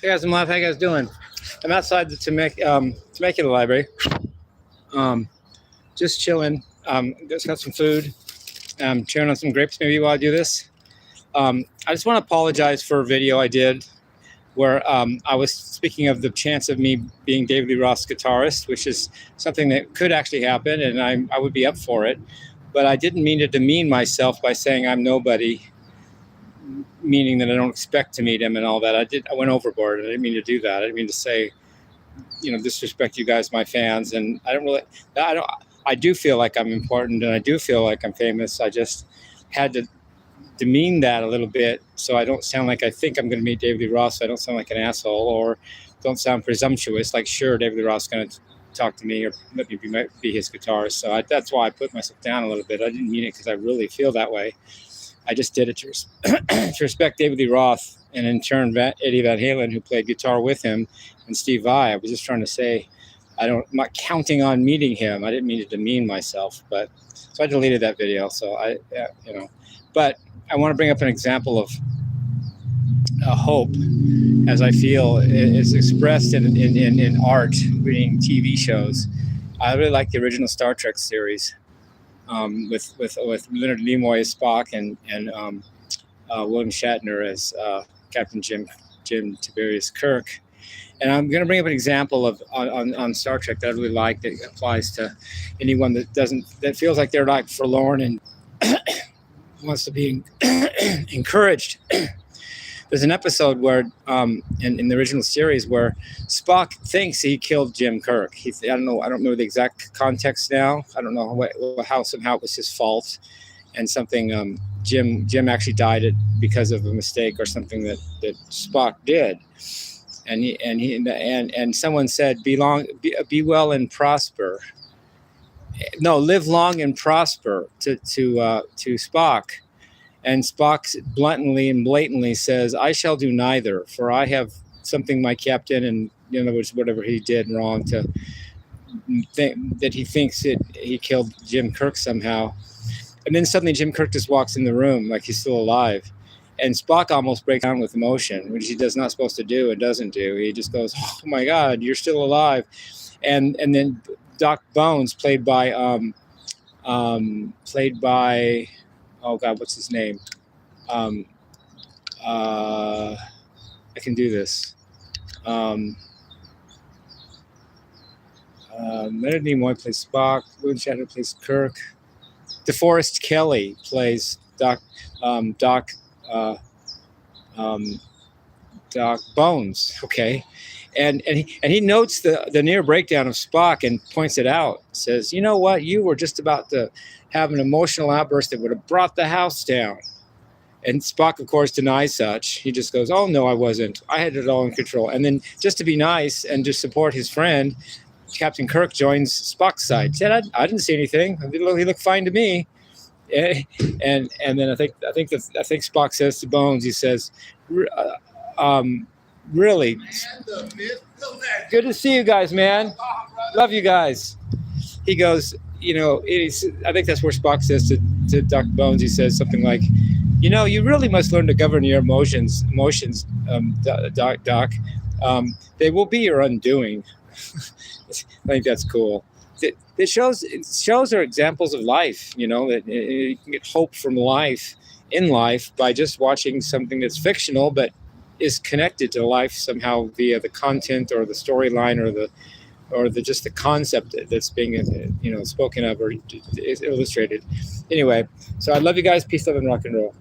Hey guys, I'm live. How you guys doing? I'm outside the Temecula Library. Just chilling. Just got some food. Chewing on some grapes maybe while I do this. I just want to apologize for a video I did where I was speaking of the chance of me being David Lee Roth's guitarist, which is something that could actually happen, and I would be up for it. But I didn't mean to demean myself by saying I'm nobody, meaning that I don't expect to meet him and all that. I went overboard. I didn't mean to do that. I didn't mean to say, disrespect you guys, my fans. And I do feel like I'm important and I do feel like I'm famous. I just had to demean that a little bit so I don't sound like I think I'm going to meet David Lee Roth, so I don't sound like an asshole or don't sound presumptuous. Like, sure, David Lee Roth's going to talk to me or let me be his guitarist. So that's why I put myself down a little bit. I didn't mean it because I really feel that way. I just did it to respect David Lee Roth and in turn Eddie Van Halen, who played guitar with him, and Steve Vai. I was just trying to say I'm not counting on meeting him. I didn't mean to demean myself, but so I deleted that video. So but I want to bring up an example of hope, as I feel is expressed in art, reading TV shows. I really like the original Star Trek series. With Leonard Nimoy as Spock and William Shatner as Captain Jim Tiberius Kirk. And I'm going to bring up an example of on Star Trek that I really like that applies to anyone that feels like they're like forlorn and wants to be encouraged. There's an episode where in the original series where Spock thinks he killed Jim Kirk. I don't know the exact context now. I don't know how somehow it was his fault, and something Jim actually died because of a mistake or something that Spock did. And someone said, be well and prosper. No, live long and prosper to Spock. And Spock bluntly and blatantly says, I shall do neither, for I have something my captain, and in other words, whatever he did wrong, to think that he thinks he killed Jim Kirk somehow. And then suddenly Jim Kirk just walks in the room like he's still alive. And Spock almost breaks down with emotion, which he does not supposed to do and doesn't do. He just goes, oh my God, you're still alive. And then Doc Bones, played by oh God, what's his name? I can do this. Leonard Nimoy plays Spock. William Shatner plays Kirk. DeForest Kelley plays Doc Bones. Okay, and he notes the near breakdown of Spock and points it out. Says, you know what? You were just about to have an emotional outburst that would have brought the house down. And Spock, of course, denies such. He just goes, oh, no, I wasn't. I had it all in control. And then just to be nice and to support his friend, Captain Kirk joins Spock's side. He said, I didn't see anything. He looked fine to me. And then I think Spock says to Bones, he says, really, good to see you guys, man. Love you guys. He goes, I think that's where Spock says to Doc Bones, he says something like, you really must learn to govern your emotions, Doc. They will be your undoing. I think that's cool. It shows are examples of life, that you can get hope from life by just watching something that's fictional, but is connected to life somehow via the content or the storyline or just the concept that's being spoken of or is illustrated. Anyway, so I love you guys. Peace, love, and rock and roll.